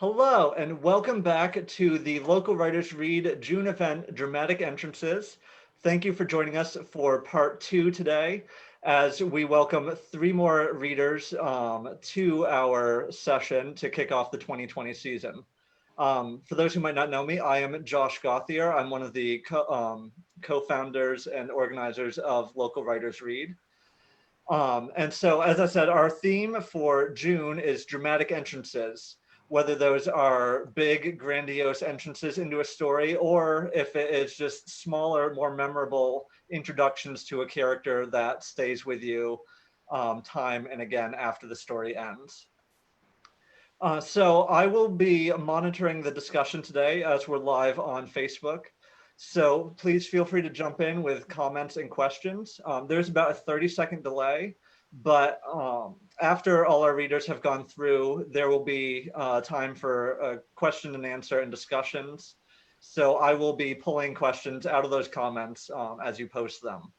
Hello, and welcome back to the Local Writers Read June event, Dramatic Entrances. Thank you for joining us for part 2 today, as we welcome 3 more readers to our session to kick off the 2020 season. For those who might not know me, I am Josh Gauthier. I'm one of the co-founders and organizers of Local Writers Read. And so, as I said, our theme for June is dramatic entrances, whether those are big, grandiose entrances into a story, or if it is just smaller, more memorable introductions to a character that stays with you time and again after the story ends. So I will be monitoring the discussion today as we're live on Facebook. So please feel free to jump in with comments and questions. There's about a 30-second delay, but after all our readers have gone through, there will be time for a question and answer and discussions. So I will be pulling questions out of those comments as you post them.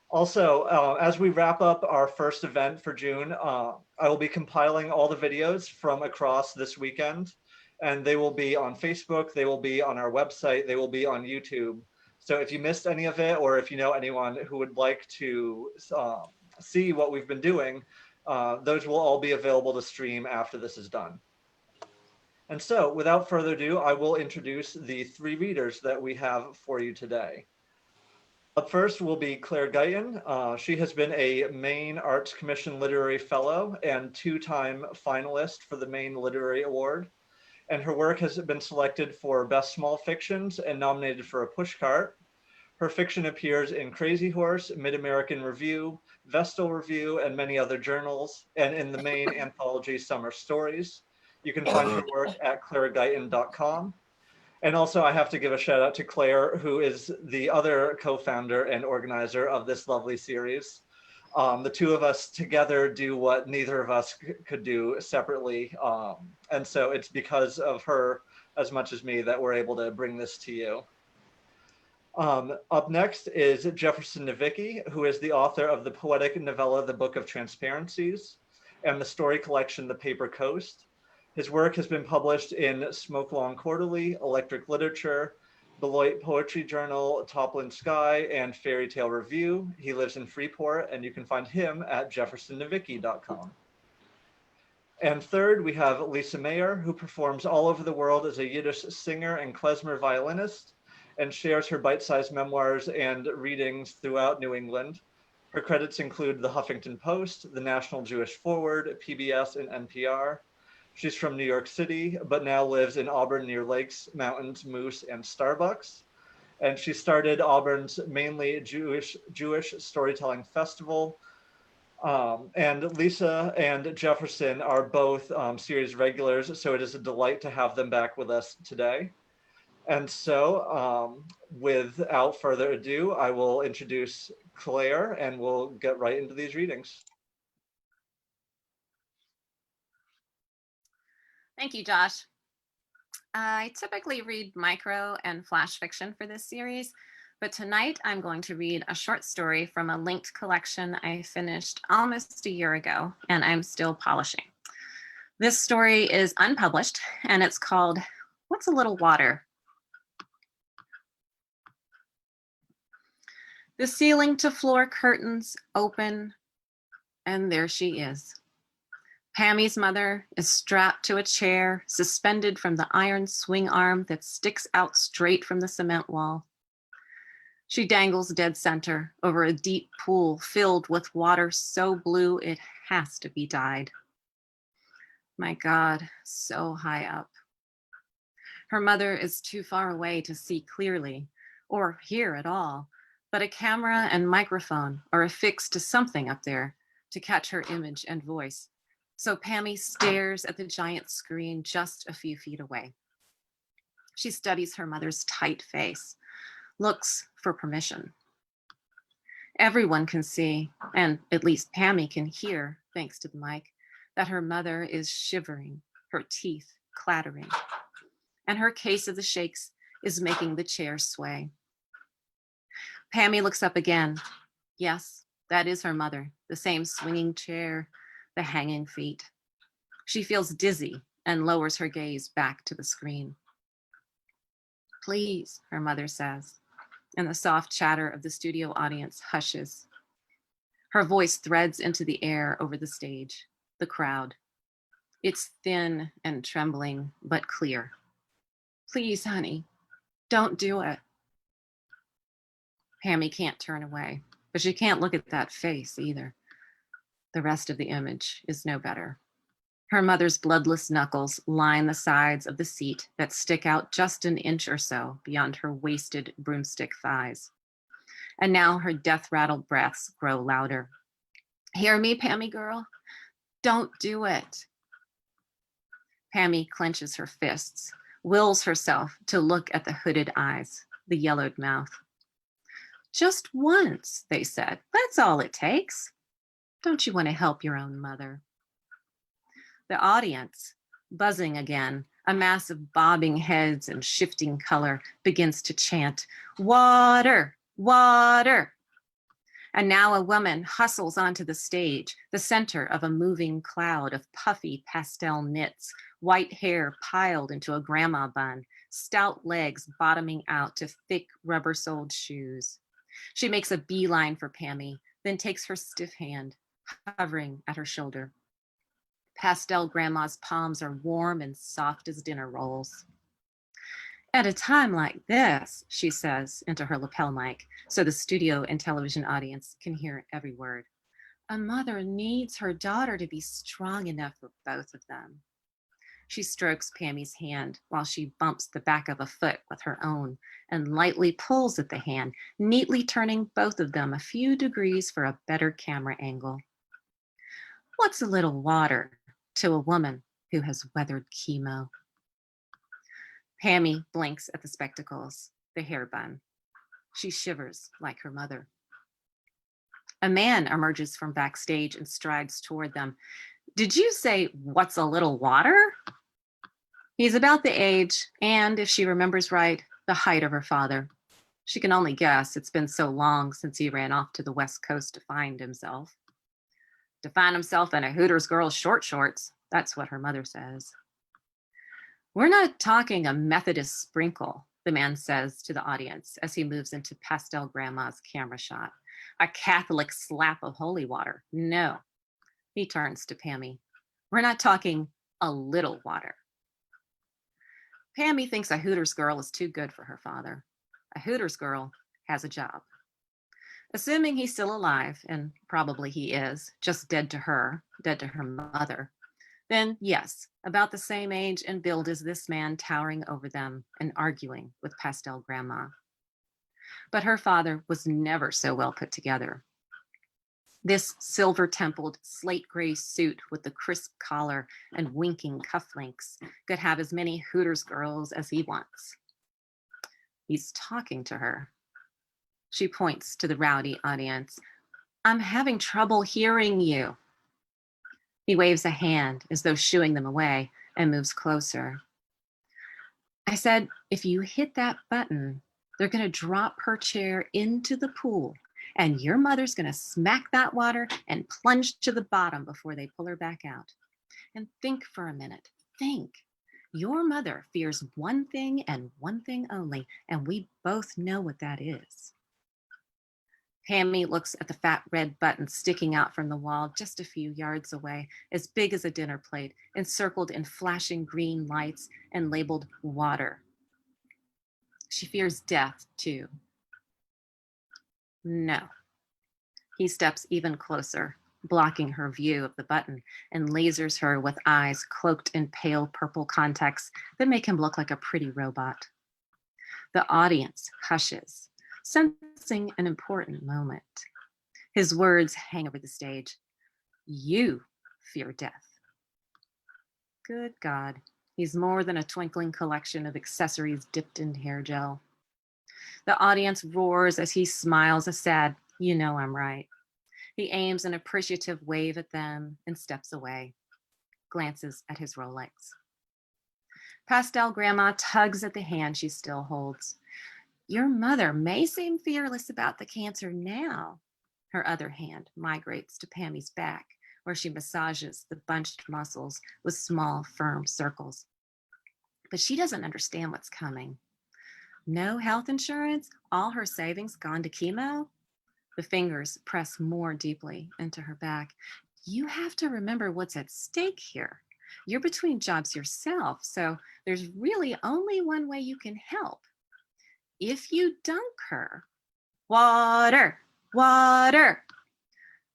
Also, as we wrap up our first event for June, I will be compiling all the videos from across this weekend, and they will be on Facebook, they will be on our website, they will be on YouTube. So if you missed any of it, or if you know anyone who would like to see what we've been doing, those will all be available to stream after this is done. And so without further ado, I will introduce the 3 readers that we have for you today. Up first will be Claire Guyton. She has been a Maine Arts Commission Literary Fellow and 2-time finalist for the Maine Literary Award. And her work has been selected for Best Small Fictions and nominated for a Pushcart. Her fiction appears in Crazy Horse, Mid-American Review, Vestal Review, and many other journals, and in the Maine anthology Summer Stories. You can find her work at claireguyton.com. And also I have to give a shout out to Claire, who is the other co-founder and organizer of this lovely series. The 2 of us together do what neither of us could do separately. And so it's because of her as much as me that we're able to bring this to you. Up next is Jefferson Navicky, who is the author of the poetic novella, The Book of Transparencies, and the story collection, The Paper Coast. His work has been published in Smoke Lawn Quarterly, Electric Literature, Beloit Poetry Journal, Topland Sky, and Fairy Tale Review. He lives in Freeport, and you can find him at jeffersonnavicky.com. And third, we have Lisa Mayer, who performs all over the world as a Yiddish singer and klezmer violinist, and shares her bite-sized memoirs and readings throughout New England. Her credits include the Huffington Post, the National Jewish Forward, PBS, and NPR. She's from New York City, but now lives in Auburn near lakes, mountains, moose, and Starbucks. And she started Auburn's mainly Jewish storytelling festival. And Lisa and Jefferson are both series regulars, so it is a delight to have them back with us today. And so without further ado, I will introduce Claire and we'll get right into these readings. Thank you, Josh. I typically read micro and flash fiction for this series, but tonight I'm going to read a short story from a linked collection I finished almost a year ago, and I'm still polishing. This story is unpublished, and it's called What's a Little Water? The ceiling to floor curtains open, and there she is. Pammy's mother is strapped to a chair, suspended from the iron swing arm that sticks out straight from the cement wall. She dangles dead center over a deep pool filled with water so blue it has to be dyed. My God, so high up. Her mother is too far away to see clearly or hear at all, but a camera and microphone are affixed to something up there to catch her image and voice. So Pammy stares at the giant screen just a few feet away. She studies her mother's tight face, looks for permission. Everyone can see, and at least Pammy can hear, thanks to the mic, that her mother is shivering, her teeth clattering, and her case of the shakes is making the chair sway. Pammy looks up again. Yes, that is her mother, the same swinging chair, the hanging feet. She feels dizzy and lowers her gaze back to the screen. Please, her mother says, and the soft chatter of the studio audience hushes. Her voice threads into the air over the stage, the crowd. It's thin and trembling, but clear. Please, honey, don't do it. Pammy can't turn away, but she can't look at that face either. The rest of the image is no better. Her mother's bloodless knuckles line the sides of the seat that stick out just an inch or so beyond her wasted broomstick thighs. And now her death-rattled breaths grow louder. Hear me, Pammy girl? Don't do it. Pammy clenches her fists, wills herself to look at the hooded eyes, the yellowed mouth. Just once, they said. That's all it takes. Don't you want to help your own mother? The audience, buzzing again, a mass of bobbing heads and shifting color, begins to chant, water, water. And now a woman hustles onto the stage, the center of a moving cloud of puffy pastel knits, white hair piled into a grandma bun, stout legs bottoming out to thick rubber-soled shoes. She makes a beeline for Pammy, then takes her stiff hand, hovering at her shoulder. Pastel grandma's palms are warm and soft as dinner rolls. At a time like this, she says into her lapel mic, so the studio and television audience can hear every word, a mother needs her daughter to be strong enough for both of them. She strokes Pammy's hand while she bumps the back of a foot with her own and lightly pulls at the hand, neatly turning both of them a few degrees for a better camera angle. What's a little water to a woman who has weathered chemo? Pammy blinks at the spectacles, the hair bun. She shivers like her mother. A man emerges from backstage and strides toward them. Did you say, what's a little water? He's about the age and, if she remembers right, the height of her father. She can only guess, it's been so long since he ran off to the West Coast to find himself. To find himself in a Hooters girl's short shorts, that's what her mother says. We're not talking a Methodist sprinkle, the man says to the audience as he moves into Pastel Grandma's camera shot. A Catholic slap of holy water. No. He turns to Pammy. We're not talking a little water. Pammy thinks a Hooters girl is too good for her father. A Hooters girl has a job. Assuming he's still alive, and probably he is, just dead to her mother, then yes, about the same age and build as this man towering over them and arguing with Pastel Grandma. But her father was never so well put together. This silver-templed, slate-gray suit with the crisp collar and winking cufflinks could have as many Hooters girls as he wants. He's talking to her. She points to the rowdy audience. I'm having trouble hearing you. He waves a hand as though shooing them away and moves closer. I said, if you hit that button, they're going to drop her chair into the pool, and your mother's going to smack that water and plunge to the bottom before they pull her back out. And think for a minute. Think. Your mother fears one thing and one thing only, and we both know what that is. Pammy looks at the fat red button sticking out from the wall just a few yards away, as big as a dinner plate, encircled in flashing green lights and labeled water. She fears death, too. No. He steps even closer, blocking her view of the button, and lasers her with eyes cloaked in pale purple contacts that make him look like a pretty robot. The audience hushes, sensing an important moment. His words hang over the stage. You fear death. Good God, he's more than a twinkling collection of accessories dipped in hair gel. The audience roars as he smiles a sad, you know I'm right. He aims an appreciative wave at them and steps away, glances at his Rolex. Pastel Grandma tugs at the hand she still holds. Your mother may seem fearless about the cancer now. Her other hand migrates to Pammy's back, where she massages the bunched muscles with small, firm circles. But she doesn't understand what's coming. No health insurance, all her savings gone to chemo. The fingers press more deeply into her back. You have to remember what's at stake here. You're between jobs yourself, so there's really only one way you can help. If you dunk her, water, water,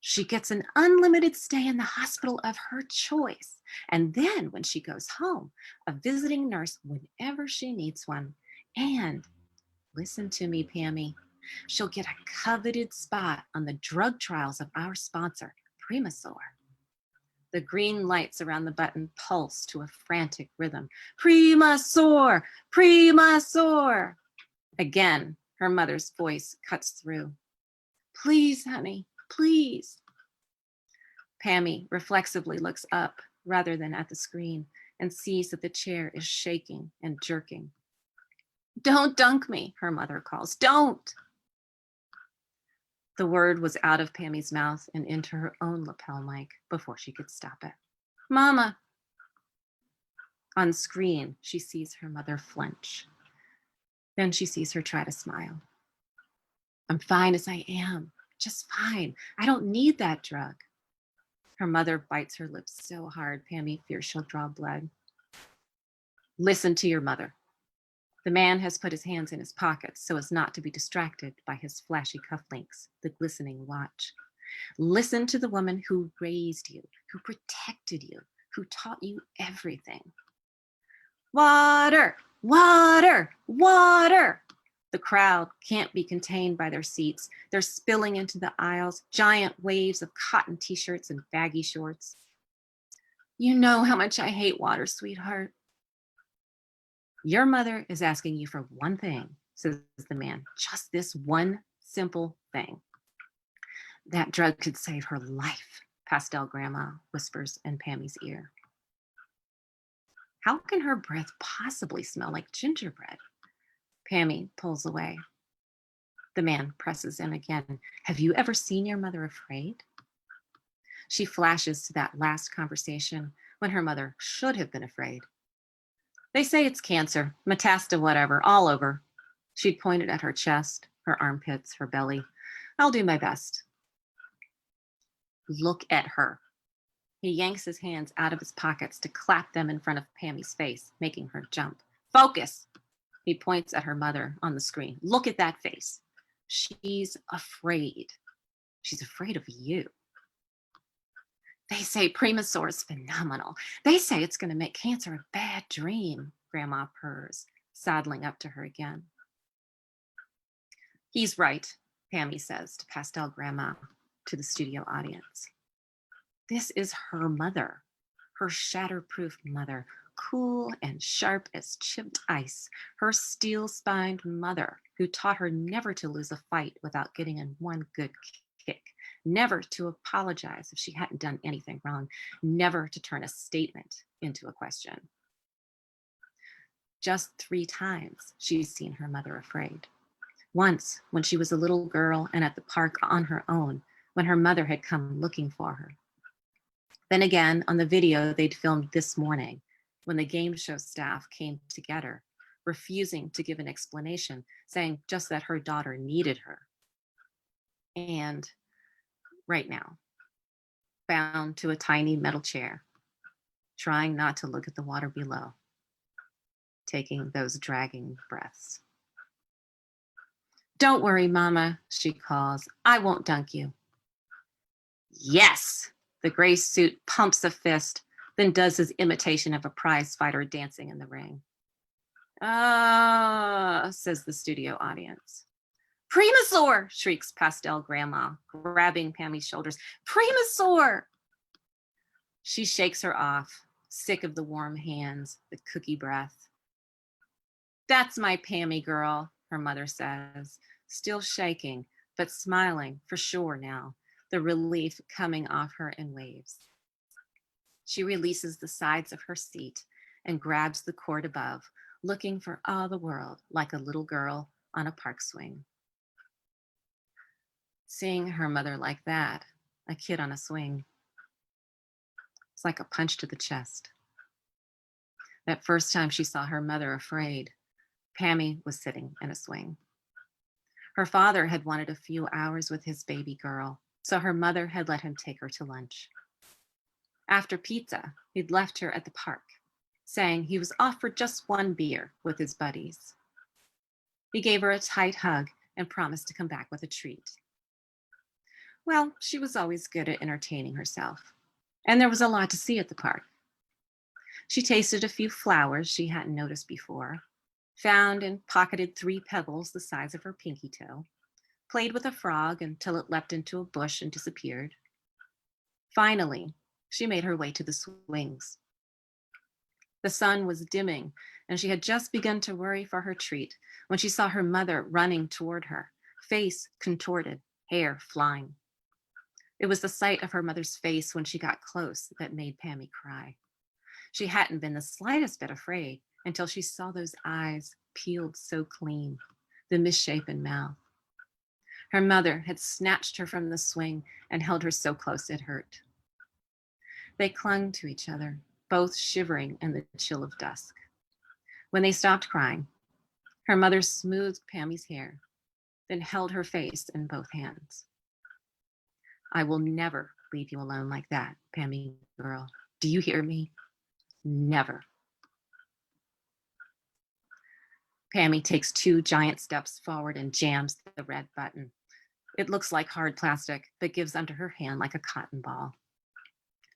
she gets an unlimited stay in the hospital of her choice. And then when she goes home, a visiting nurse whenever she needs one. And listen to me, Pammy, she'll get a coveted spot on the drug trials of our sponsor, Primasor. The green lights around the button pulse to a frantic rhythm. Primasor, Primasor. Again, her mother's voice cuts through. Please, honey, please. Pammy reflexively looks up rather than at the screen and sees that the chair is shaking and jerking. Don't dunk me, her mother calls. Don't. The word was out of Pammy's mouth and into her own lapel mic before she could stop it. Mama. On screen, she sees her mother flinch. Then she sees her try to smile. I'm fine as I am, just fine. I don't need that drug. Her mother bites her lips so hard, Pammy fears she'll draw blood. Listen to your mother. The man has put his hands in his pockets so as not to be distracted by his flashy cufflinks, the glistening watch. Listen to the woman who raised you, who protected you, who taught you everything. Water, water, water. The crowd can't be contained by their seats. They're spilling into the aisles, giant waves of cotton t-shirts and baggy shorts. You know how much I hate water, sweetheart. Your mother is asking you for one thing, says the man, just this one simple thing. That drug could save her life, Pastel Grandma whispers in Pammy's ear. How can her breath possibly smell like gingerbread? Pammy pulls away. The man presses in again. Have you ever seen your mother afraid? She flashes to that last conversation when her mother should have been afraid. They say it's cancer, metasta whatever, all over. She'd pointed at her chest, her armpits, her belly. I'll do my best. Look at her. He yanks his hands out of his pockets to clap them in front of Pammy's face, making her jump. Focus! He points at her mother on the screen. Look at that face. She's afraid. She's afraid of you. They say Primasor is phenomenal. They say it's going to make cancer a bad dream, Grandma purrs, sidling up to her again. He's right, Pammy says to Pastel Grandma, to the studio audience. This is her mother, her shatterproof mother, cool and sharp as chipped ice, her steel-spined mother who taught her never to lose a fight without getting in one good kick, never to apologize if she hadn't done anything wrong, never to turn a statement into a question. Just 3 times she's seen her mother afraid. Once when she was a little girl and at the park on her own, when her mother had come looking for her. Then again on the video they'd filmed this morning, when the game show staff came together, refusing to give an explanation, saying just that her daughter needed her. And right now, bound to a tiny metal chair, trying not to look at the water below, taking those dragging breaths. Don't worry, Mama, she calls. I won't dunk you. Yes! The gray suit pumps a fist, then does his imitation of a prize fighter dancing in the ring. Ah, says the studio audience. Primasor, shrieks Pastel Grandma, grabbing Pammy's shoulders. Primasor! She shakes her off, sick of the warm hands, the cookie breath. That's my Pammy girl, her mother says, still shaking, but smiling for sure now, the relief coming off her in waves. She releases the sides of her seat and grabs the cord above, looking for all the world like a little girl on a park swing. Seeing her mother like that, a kid on a swing, It's like a punch to the chest. That first time she saw her mother afraid, Pammy was sitting in a swing. Her father had wanted a few hours with his baby girl, so her mother had let him take her to lunch. After pizza, he'd left her at the park, saying he was off for just one beer with his buddies. He gave her a tight hug and promised to come back with a treat. Well, she was always good at entertaining herself, and there was a lot to see at the park. She tasted a few flowers she hadn't noticed before, found and pocketed 3 pebbles the size of her pinky toe, played with a frog until it leapt into a bush and disappeared. Finally, she made her way to the swings. The sun was dimming, and she had just begun to worry for her treat when she saw her mother running toward her, face contorted, hair flying. It was the sight of her mother's face when she got close that made Pammy cry. She hadn't been the slightest bit afraid until she saw those eyes peeled so clean, the misshapen mouth. Her mother had snatched her from the swing and held her so close it hurt. They clung to each other, both shivering in the chill of dusk. When they stopped crying, her mother smoothed Pammy's hair, then held her face in both hands. "I will never leave you alone like that, Pammy girl. Do you hear me? Never." Pammy takes 2 giant steps forward and jams the red button. It looks like hard plastic, but gives under her hand like a cotton ball.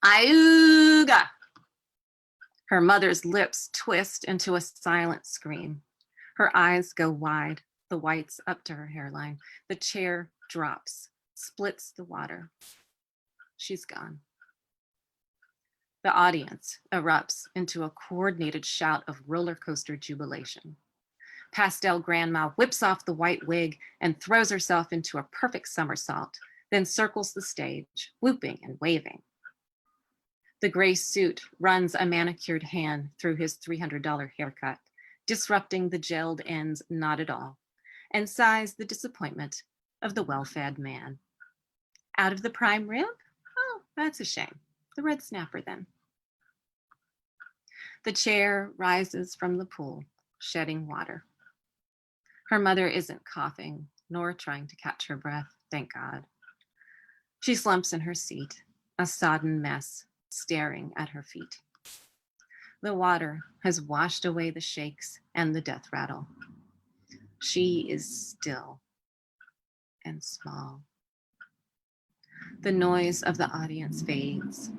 "Ayuga!" Her mother's lips twist into a silent scream. Her eyes go wide, the whites up to her hairline. The chair drops, splits the water. She's gone. The audience erupts into a coordinated shout of roller coaster jubilation. Pastel Grandma whips off the white wig and throws herself into a perfect somersault, then circles the stage, whooping and waving. The gray suit runs a manicured hand through his $300 haircut, disrupting the gelled ends not at all, and sighs the disappointment of the well-fed man. Out of the prime rib? Oh, that's a shame. The red snapper then. The chair rises from the pool, shedding water. Her mother isn't coughing, nor trying to catch her breath, thank God. She slumps in her seat, a sodden mess, staring at her feet. The water has washed away the shakes and the death rattle. She is still and small. The noise of the audience fades.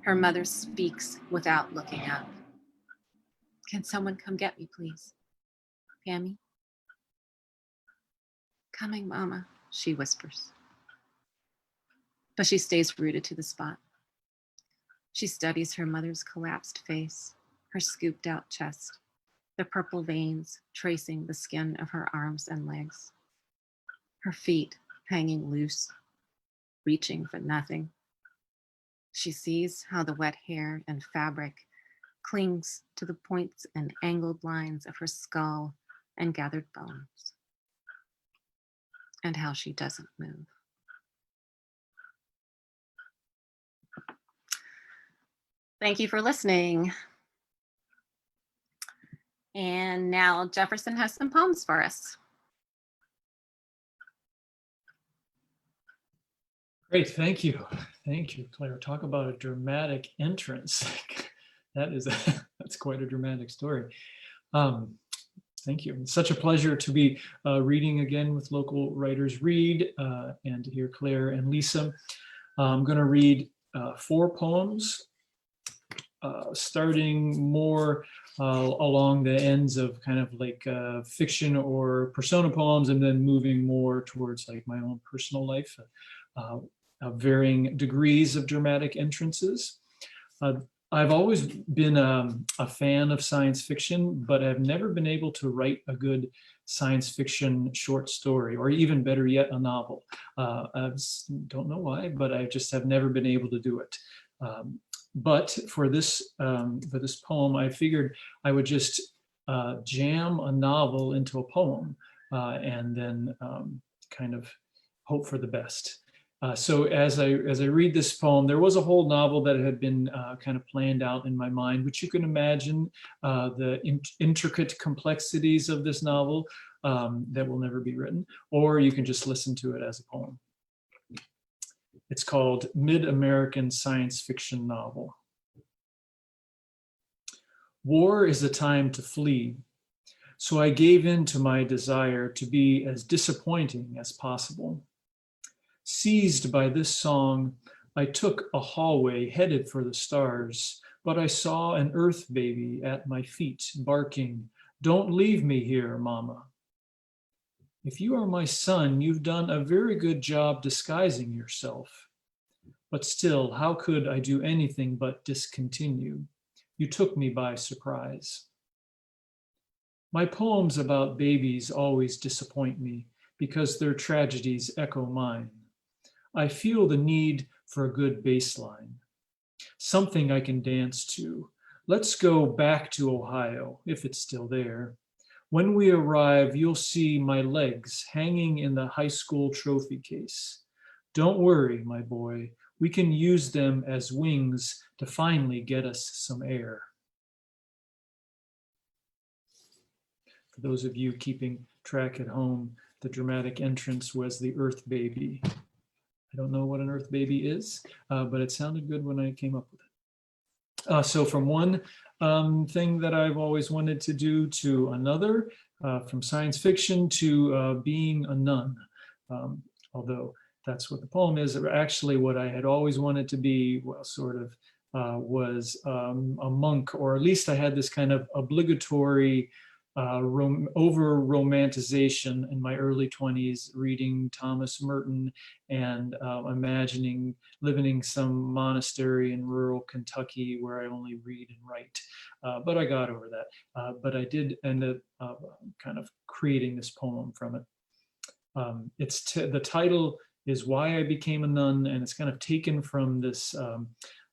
Her mother speaks without looking up. "Can someone come get me, please? Pammy?" "Coming, Mama," she whispers. But she stays rooted to the spot. She studies her mother's collapsed face, her scooped out chest, the purple veins tracing the skin of her arms and legs, her feet hanging loose, reaching for nothing. She sees how the wet hair and fabric clings to the points and angled lines of her skull and gathered bones, and how she doesn't move. Thank you for listening. And now Jefferson has some poems for us. Great, thank you. Thank you, Claire. Talk about a dramatic entrance. That's quite a dramatic story. Thank you. It's such a pleasure to be reading again with Local Writers Read and to hear Claire and Lisa. I'm going to read 4 poems, starting more along the ends of kind of like fiction or persona poems, and then moving more towards like my own personal life, varying degrees of dramatic entrances. I've always been a fan of science fiction, but I've never been able to write a good science fiction short story, or even better yet, a novel. I don't know why, but I just have never been able to do it. But for this poem, I figured I would just jam a novel into a poem and then kind of hope for the best. So as I read this poem, there was a whole novel that had been kind of planned out in my mind, which you can imagine the intricate complexities of this novel that will never be written, or you can just listen to it as a poem. It's called Mid-American Science Fiction Novel. War is a time to flee, so I gave in to my desire to be as disappointing as possible. Seized by this song, I took a hallway headed for the stars, but I saw an earth baby at my feet barking, "Don't leave me here, Mama." If you are my son, you've done a very good job disguising yourself. But still, how could I do anything but discontinue? You took me by surprise. My poems about babies always disappoint me because their tragedies echo mine. I feel the need for a good baseline, something I can dance to. Let's go back to Ohio, if it's still there. When we arrive, you'll see my legs hanging in the high school trophy case. Don't worry, my boy, we can use them as wings to finally get us some air. For those of you keeping track at home, the dramatic entrance was the Earth Baby. I don't know what an Earth Baby is, but it sounded good when I came up with it. So from one thing that I've always wanted to do to another, from science fiction to being a nun, although that's what the poem is. Actually, what I had always wanted to be, well, sort of, was a monk, or at least I had this kind of obligatory over-romanticization in my early 20s, reading Thomas Merton and imagining living in some monastery in rural Kentucky where I only read and write. But I got over that. But I did end up kind of creating this poem from it. The title is Why I Became a Nun, and it's kind of taken from this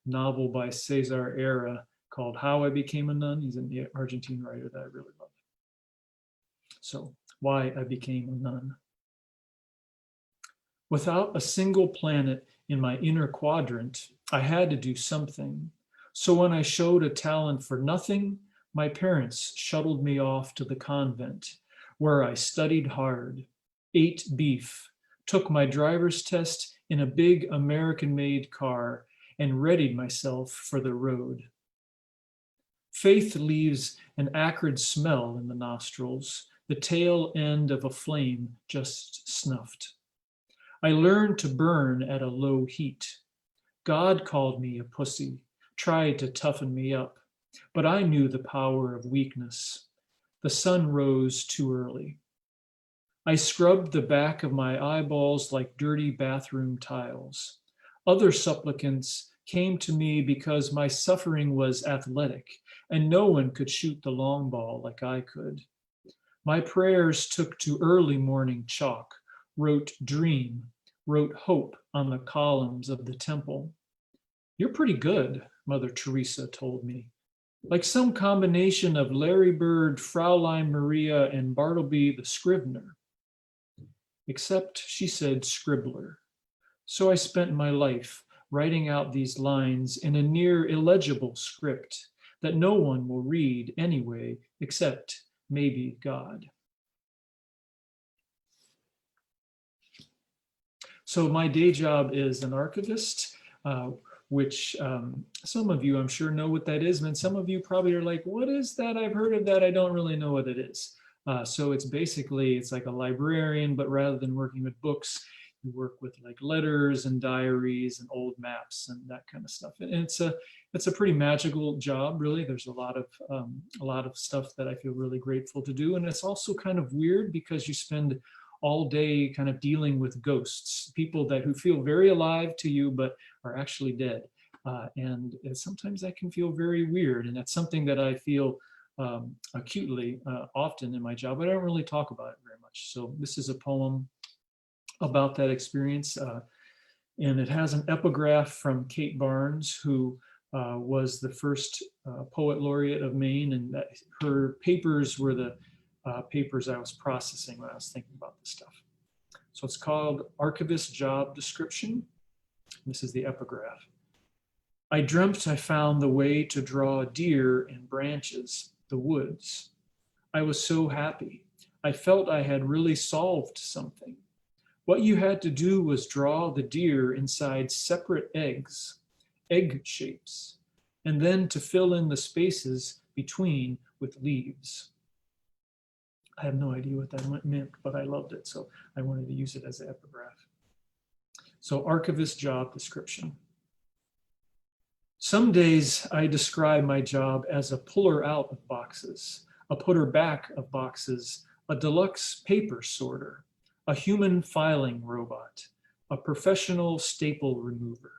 novel by Cesar Era called How I Became a Nun. He's an Argentine writer that I really love. So, Why I Became a Nun. Without a single planet in my inner quadrant, I had to do something. So when I showed a talent for nothing, my parents shuttled me off to the convent, where I studied hard, ate beef, took my driver's test in a big American-made car, and readied myself for the road. Faith leaves an acrid smell in the nostrils, the tail end of a flame just snuffed. I learned to burn at a low heat. God called me a pussy, tried to toughen me up, but I knew the power of weakness. The sun rose too early. I scrubbed the back of my eyeballs like dirty bathroom tiles. Other supplicants came to me because my suffering was athletic and no one could shoot the long ball like I could. My prayers took to early morning chalk, wrote dream, wrote hope on the columns of the temple. You're pretty good, Mother Teresa told me. Like some combination of Larry Bird, Fraulein Maria, and Bartleby the Scrivener. Except she said scribbler. So I spent my life writing out these lines in a near illegible script that no one will read anyway, except maybe God. So my day job is an archivist, which some of you I'm sure know what that is, and some of you probably are like, what is that? I've heard of that. I don't really know what it is. So it's basically, it's like a librarian, but rather than working with books, you work with like letters and diaries and old maps and that kind of stuff. And it's a pretty magical job, really. There's a lot of stuff that I feel really grateful to do. And it's also kind of weird because you spend all day kind of dealing with ghosts, people who feel very alive to you, but are actually dead. And sometimes that can feel very weird. And that's something that I feel acutely often in my job, but I don't really talk about it very much. So this is a poem about that experience. And it has an epigraph from Kate Barnes, who was the first poet laureate of Maine, and her papers were the papers I was processing when I was thinking about this stuff. So it's called Archivist Job Description. This is the epigraph. I dreamt I found the way to draw deer in branches, the woods. I was so happy. I felt I had really solved something. What you had to do was draw the deer inside separate eggs, egg shapes, and then to fill in the spaces between with leaves. I have no idea what that meant, but I loved it, so I wanted to use it as an epigraph. So archivist job description. Some days I describe my job as a puller out of boxes, a putter back of boxes, a deluxe paper sorter, a human filing robot, a professional staple remover.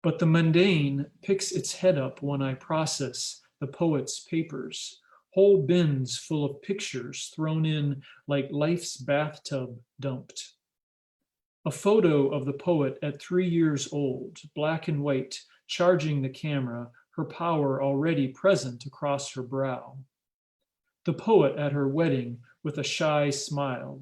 But the mundane picks its head up when I process the poet's papers, whole bins full of pictures thrown in like life's bathtub dumped. A photo of the poet at 3 years old, black and white, charging the camera, her power already present across her brow. The poet at her wedding with a shy smile.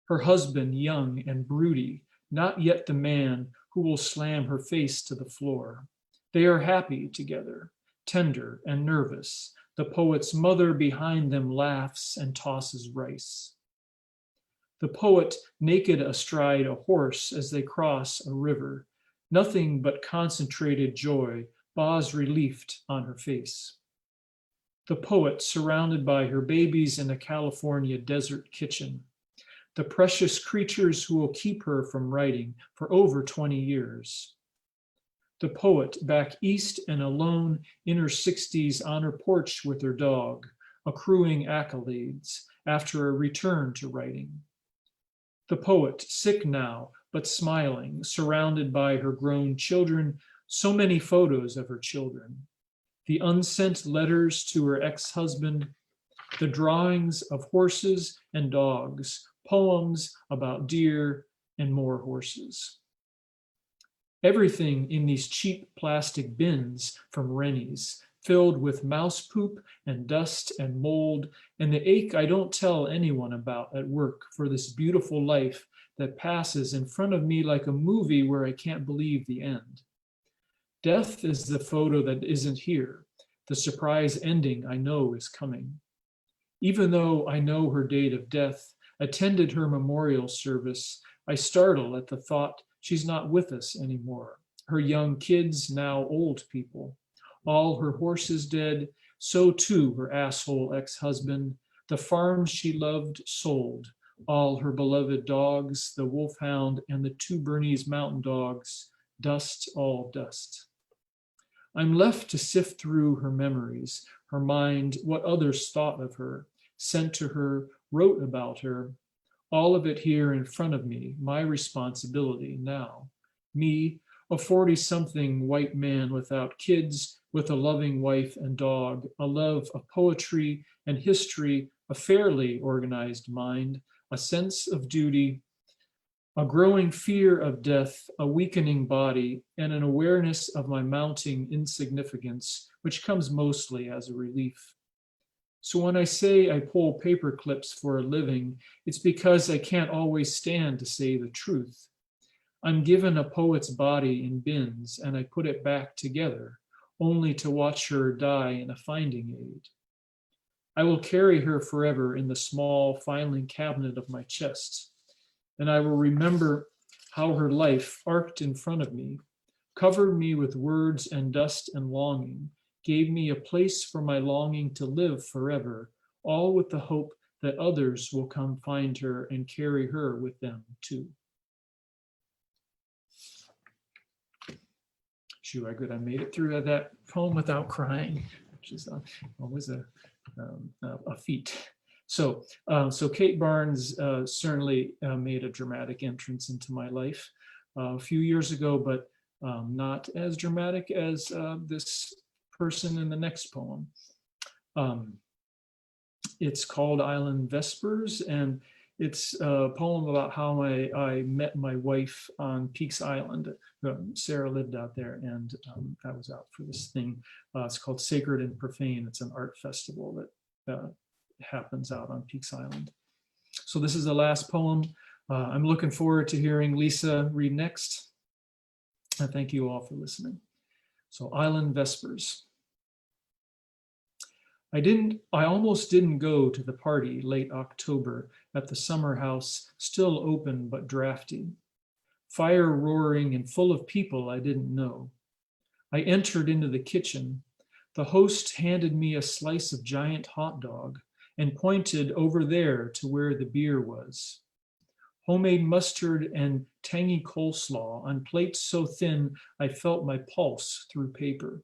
Her husband young and broody, not yet the man who will slam her face to the floor. They are happy together, tender and nervous. The poet's mother behind them laughs and tosses rice. The poet naked astride a horse as they cross a river, nothing but concentrated joy, bas-reliefed on her face. The poet surrounded by her babies in a California desert kitchen, the precious creatures who will keep her from writing for over 20 years. The poet back east and alone in her 60s on her porch with her dog, accruing accolades after a return to writing. The poet, sick now, but smiling, surrounded by her grown children, so many photos of her children. The unsent letters to her ex-husband, the drawings of horses and dogs, poems about deer and more horses. Everything in these cheap plastic bins from Rennie's, filled with mouse poop and dust and mold, and the ache I don't tell anyone about at work for this beautiful life that passes in front of me like a movie where I can't believe the end. Death is the photo that isn't here, the surprise ending I know is coming. Even though I know her date of death, attended her memorial service, I startle at the thought she's not with us anymore. Her young kids, now old people. All her horses dead, so too her asshole ex-husband. The farm she loved sold. All her beloved dogs, the wolfhound and the 2 Bernese mountain dogs, dust, all dust. I'm left to sift through her memories, her mind, what others thought of her, sent to her, wrote about her, all of it here in front of me, my responsibility now. Me, a 40-something white man without kids, with a loving wife and dog, a love of poetry and history, a fairly organized mind, a sense of duty, a growing fear of death, a weakening body, and an awareness of my mounting insignificance, which comes mostly as a relief. So when I say I pull paper clips for a living, it's because I can't always stand to say the truth. I'm given a poet's body in bins and I put it back together, only to watch her die in a finding aid. I will carry her forever in the small filing cabinet of my chest, and I will remember how her life arced in front of me, covered me with words and dust and longing, gave me a place for my longing to live forever, all with the hope that others will come find her and carry her with them too. Shoo, I made it through that poem without crying, which is always a feat. So Kate Barnes certainly made a dramatic entrance into my life a few years ago, but not as dramatic as this person in the next poem. It's called Island Vespers, and it's a poem about how I met my wife on Peaks Island. Sarah lived out there, and I was out for this thing. It's called Sacred and Profane. It's an art festival that happens out on Peaks Island. So this is the last poem. I'm looking forward to hearing Lisa read next. And thank you all for listening. So Island Vespers. I almost didn't go to the party late October at the summer house, still open but drafty. Fire roaring and full of people I didn't know. I entered into the kitchen. The host handed me a slice of giant hot dog and pointed over there to where the beer was. Homemade mustard and tangy coleslaw on plates so thin I felt my pulse through paper.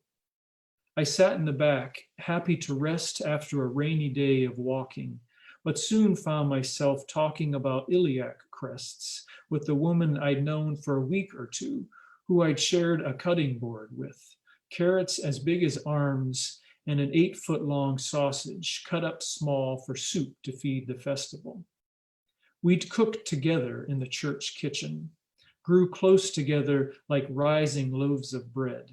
I sat in the back, happy to rest after a rainy day of walking, but soon found myself talking about iliac crests with the woman I'd known for a week or two, who I'd shared a cutting board with, carrots as big as arms and an 8-foot-long sausage cut up small for soup to feed the festival. We'd cooked together in the church kitchen, grew close together like rising loaves of bread.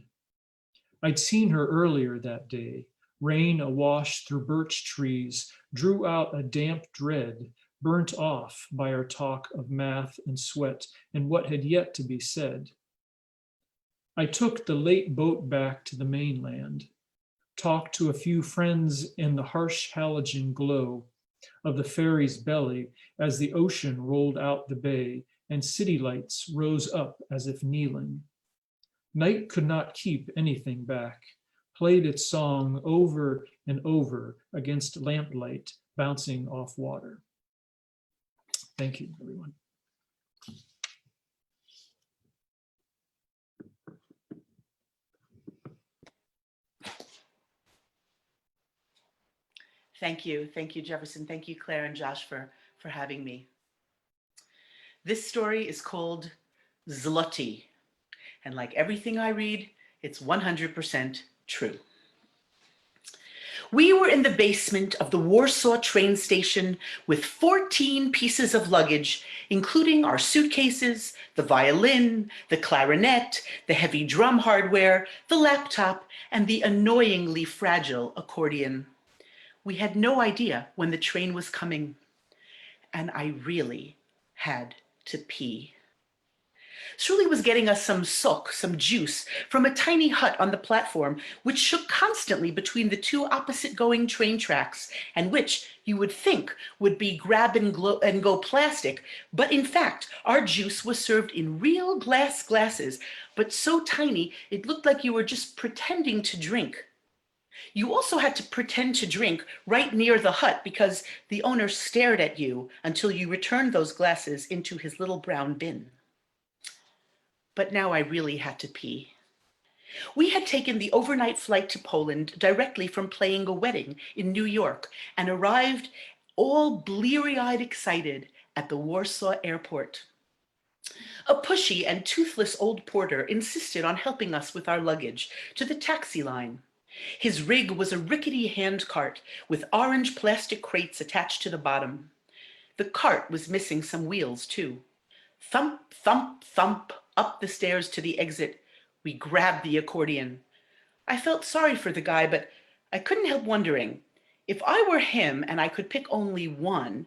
I'd seen her earlier that day, rain awash through birch trees, drew out a damp dread, burnt off by our talk of math and sweat and what had yet to be said. I took the late boat back to the mainland, talked to a few friends in the harsh halogen glow of the ferry's belly as the ocean rolled out the bay and city lights rose up as if kneeling. Night could not keep anything back, played its song over and over against lamplight bouncing off water. Thank you, everyone. Thank you, Jefferson. Thank you, Claire and Josh, for having me. This story is called Zloty. And like everything I read, it's 100% true. We were in the basement of the Warsaw train station with 14 pieces of luggage, including our suitcases, the violin, the clarinet, the heavy drum hardware, the laptop, and the annoyingly fragile accordion. We had no idea when the train was coming, and I really had to pee. Shirley was getting us some sok, some juice, from a tiny hut on the platform, which shook constantly between the two opposite-going train tracks, and which you would think would be grab-and-go plastic, but in fact, our juice was served in real glass glasses, but so tiny it looked like you were just pretending to drink. You also had to pretend to drink right near the hut because the owner stared at you until you returned those glasses into his little brown bin. But now I really had to pee. We had taken the overnight flight to Poland directly from playing a wedding in New York and arrived all bleary-eyed excited at the Warsaw airport. A pushy and toothless old porter insisted on helping us with our luggage to the taxi line. His rig was a rickety hand cart with orange plastic crates attached to the bottom. The cart was missing some wheels too. Thump, thump, thump, up the stairs to the exit. We grabbed the accordion. I felt sorry for the guy, but I couldn't help wondering, if I were him and I could pick only one,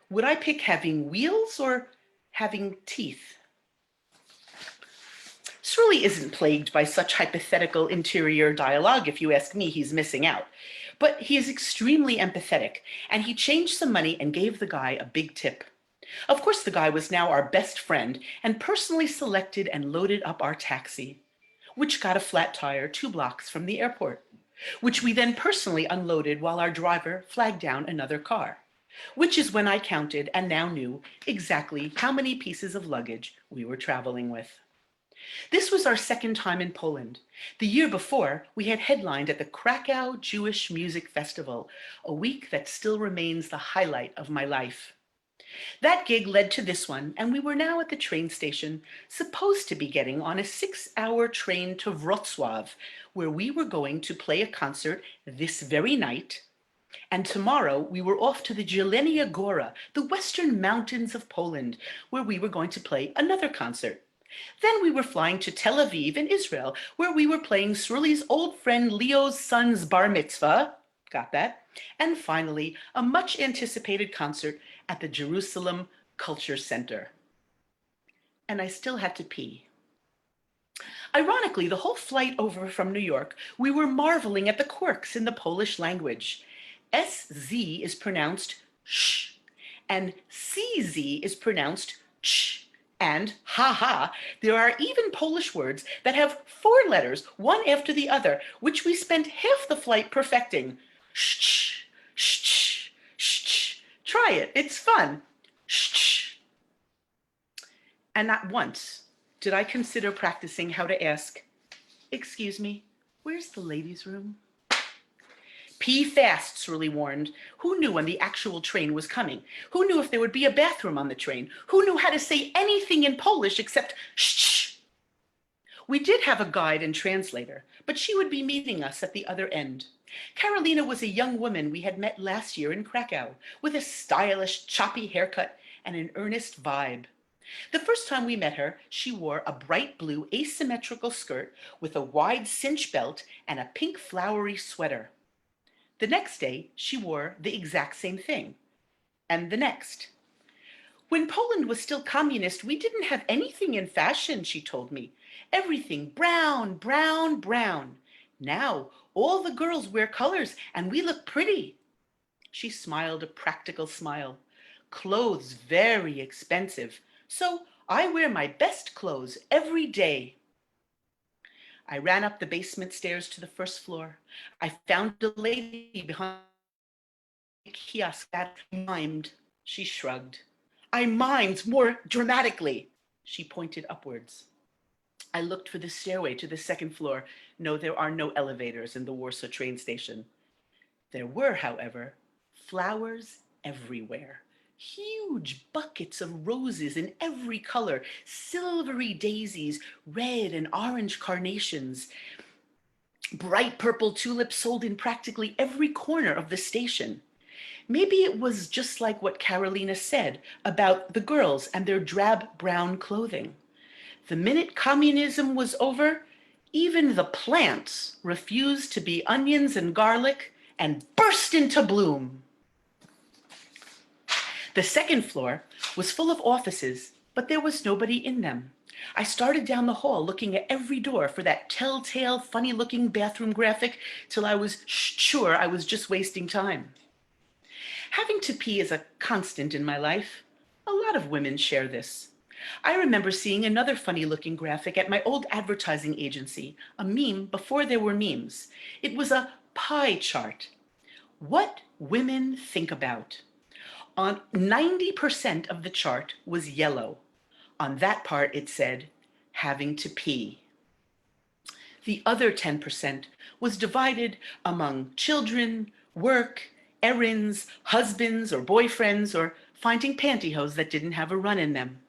would I pick having wheels or having teeth? Shirley isn't plagued by such hypothetical interior dialogue. If you ask me, he's missing out. But he is extremely empathetic, and he changed some money and gave the guy a big tip. Of course, the guy was now our best friend and personally selected and loaded up our taxi, which got a flat tire 2 blocks from the airport, which we then personally unloaded while our driver flagged down another car, which is when I counted and now knew exactly how many pieces of luggage we were traveling with. This was our second time in Poland. The year before, we had headlined at the Krakow Jewish Music Festival, a week that still remains the highlight of my life. That gig led to this one, and we were now at the train station, supposed to be getting on a 6-hour train to Wrocław, where we were going to play a concert this very night. And tomorrow we were off to the Jelenia Góra, the western mountains of Poland, where we were going to play another concert. Then we were flying to Tel Aviv in Israel, where we were playing Shirley's old friend Leo's son's bar mitzvah, got that. And finally, a much anticipated concert at the Jerusalem Culture Center. And I still had to pee. Ironically, the whole flight over from New York, we were marveling at the quirks in the Polish language. SZ is pronounced sh, and CZ is pronounced ch. And, ha, there are even Polish words that have 4 letters, one after the other, which we spent half the flight perfecting. Sh, sh, sh. Try it, it's fun. Sh. And not once did I consider practicing how to ask, "Excuse me, where's the ladies' room?" Pee fast, Surly warned. Who knew when the actual train was coming? Who knew if there would be a bathroom on the train? Who knew how to say anything in Polish except shh? We did have a guide and translator, but she would be meeting us at the other end. Carolina was a young woman we had met last year in Krakow, with a stylish, choppy haircut and an earnest vibe. The first time we met her, she wore a bright blue asymmetrical skirt with a wide cinch belt and a pink flowery sweater. The next day, she wore the exact same thing. And the next. When Poland was still communist, we didn't have anything in fashion, she told me. Everything brown, brown, brown. Now, all the girls wear colors and we look pretty. She smiled a practical smile. Clothes very expensive, so I wear my best clothes every day. I ran up the basement stairs to the first floor. I found a lady behind the kiosk that mimed. She shrugged. I mimed more dramatically. She pointed upwards. I looked for the stairway to the second floor. No, there are no elevators in the Warsaw train station. There were, however, flowers everywhere. Huge buckets of roses in every color, silvery daisies, red and orange carnations, bright purple tulips sold in practically every corner of the station. Maybe it was just like what Carolina said about the girls and their drab brown clothing. The minute communism was over, even the plants refused to be onions and garlic and burst into bloom. The second floor was full of offices, but there was nobody in them. I started down the hall looking at every door for that telltale, funny-looking bathroom graphic till I was sure I was just wasting time. Having to pee is a constant in my life. A lot of women share this. I remember seeing another funny-looking graphic at my old advertising agency, a meme before there were memes. It was a pie chart. What women think about. On 90% of the chart was yellow. On that part, it said, having to pee. The other 10% was divided among children, work, errands, husbands or boyfriends, or finding pantyhose that didn't have a run in them.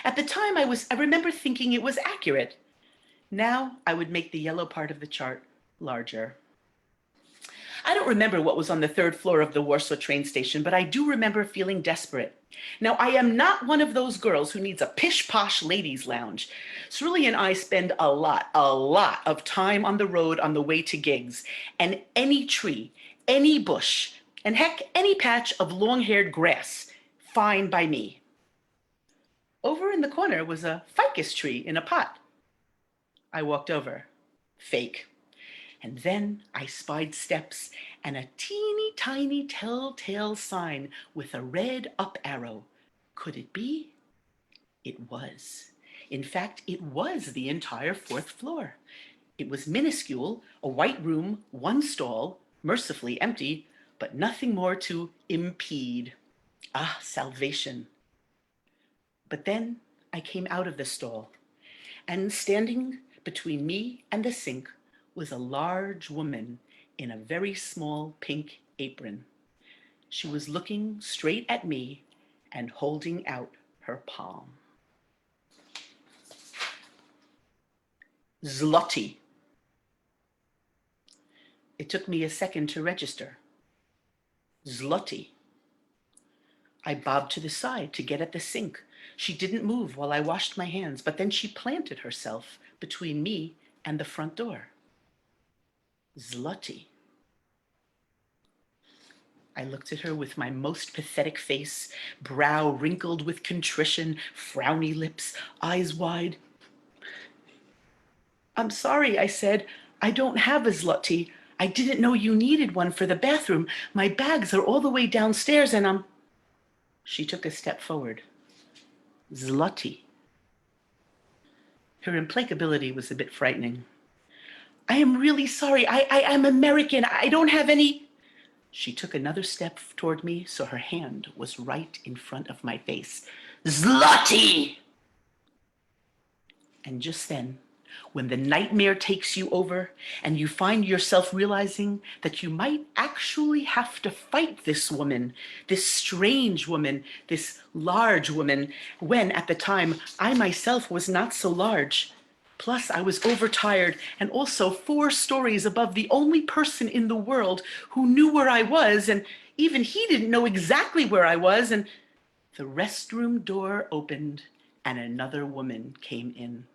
At the time, I remember thinking it was accurate. Now I would make the yellow part of the chart larger. I don't remember what was on the 3rd floor of the Warsaw train station, but I do remember feeling desperate. Now, I am not one of those girls who needs a pish-posh ladies' lounge. Surly and I spend a lot of time on the road on the way to gigs, and any tree, any bush, and heck, any patch of long-haired grass, fine by me. Over in the corner was a ficus tree in a pot. I walked over. Fake. And then I spied steps and a teeny tiny telltale sign with a red up arrow. Could it be? It was. In fact, it was the entire 4th floor. It was minuscule, a white room, 1 stall, mercifully empty, but nothing more to impede. Ah, salvation. But then I came out of the stall, and standing between me and the sink was a large woman in a very small pink apron. She was looking straight at me and holding out her palm. Zloty. It took me a second to register. Zloty. I bobbed to the side to get at the sink. She didn't move while I washed my hands, but then she planted herself between me and the front door. Zloty. I looked at her with my most pathetic face, brow wrinkled with contrition, frowny lips, eyes wide. "I'm sorry," I said. "I don't have a zloty. I didn't know you needed one for the bathroom. My bags are all the way downstairs and I'm..." She took a step forward. Zloty. Her implacability was a bit frightening. "I am really sorry. I'm American. I don't have any..." She took another step toward me, so her hand was right in front of my face. "Zloty!" And just then, when the nightmare takes you over and you find yourself realizing that you might actually have to fight this woman, this strange woman, this large woman, when at the time I myself was not so large. Plus, I was overtired and also 4 stories above the only person in the world who knew where I was, and even he didn't know exactly where I was, and the restroom door opened and another woman came in.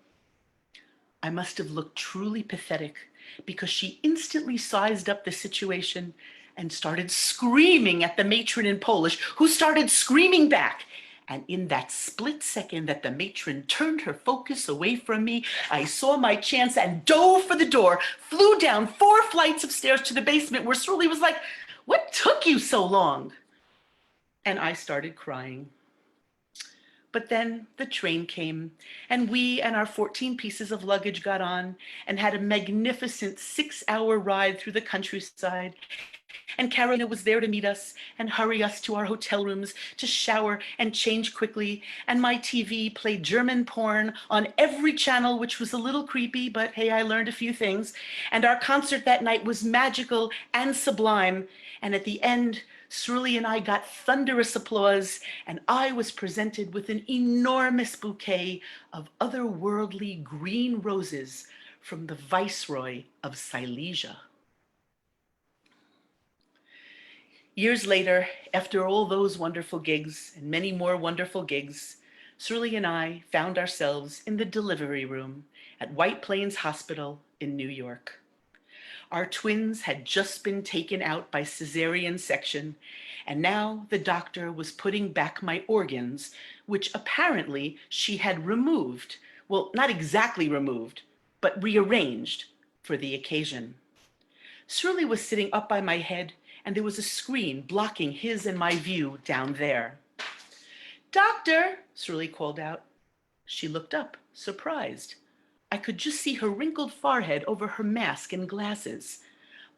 I must have looked truly pathetic because she instantly sized up the situation and started screaming at the matron in Polish, who started screaming back. And in that split second that the matron turned her focus away from me, I saw my chance and dove for the door, flew down 4 flights of stairs to the basement where Surly was like, "What took you so long?" And I started crying. But then the train came, and we and our 14 pieces of luggage got on and had a magnificent 6-hour ride through the countryside. And Carolina was there to meet us and hurry us to our hotel rooms to shower and change quickly. And my TV played German porn on every channel, which was a little creepy, but hey, I learned a few things. And our concert that night was magical and sublime. And at the end, Surly and I got thunderous applause, and I was presented with an enormous bouquet of otherworldly green roses from the Viceroy of Silesia. Years later, after all those wonderful gigs and many more wonderful gigs, Surly and I found ourselves in the delivery room at White Plains Hospital in New York. Our twins had just been taken out by cesarean section, and now the doctor was putting back my organs, which apparently she had removed. Well, not exactly removed, but rearranged for the occasion. Surly was sitting up by my head, and there was a screen blocking his and my view down there. "Doctor," Surly called out. She looked up, surprised. I could just see her wrinkled forehead over her mask and glasses.